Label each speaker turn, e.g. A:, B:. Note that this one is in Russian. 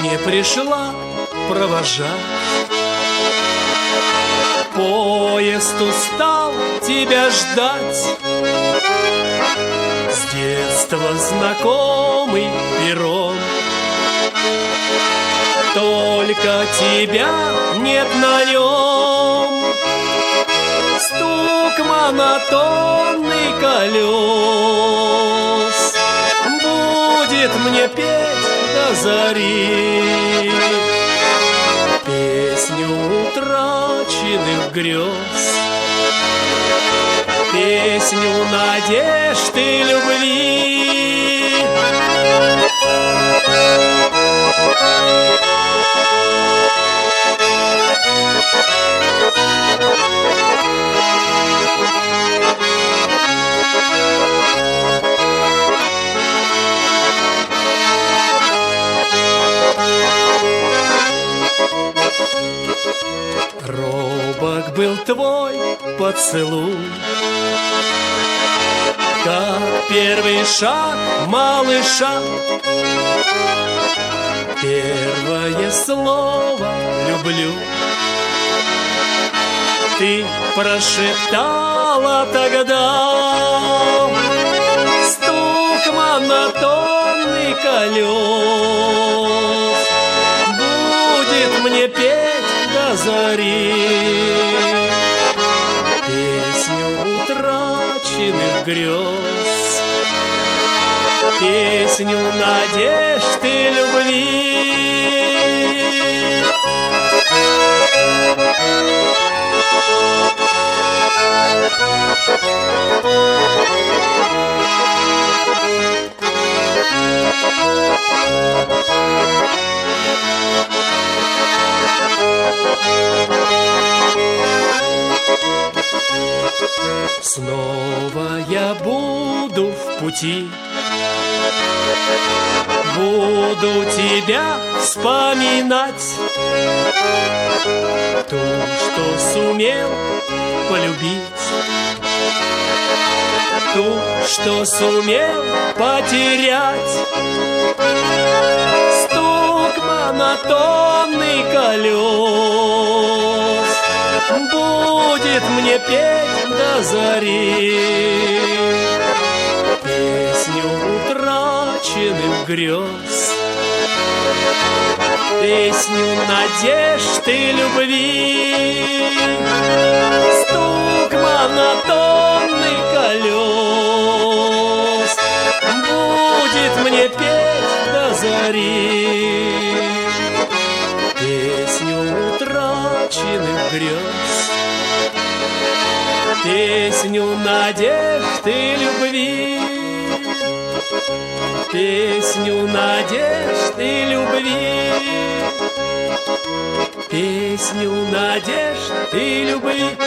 A: Не пришла провожать, поезд устал тебя ждать. С детства знакомый перрон, только тебя нет на нем. Стук монотонный колес будет мне петь до зари песню утраченных грез, песню надежд и любви. Робок был твой поцелуй, как первый шаг малыша, первое слово «люблю» ты прошептала тогда. Стук монотонный колес будет мне петь до зари песню утраченных грез, песню надежд и любви. Снова я буду в пути, буду тебя вспоминать, ту, что сумел полюбить, ту, что сумел потерять. Стук монотонный колес будет мне петь до зари песню утраченных грез, песню надежд и любви. Стук монотонный колес будет мне петь до зари песню утраченных грез, песню надежд и любви, песню надежд и любви, песню надежд и любви.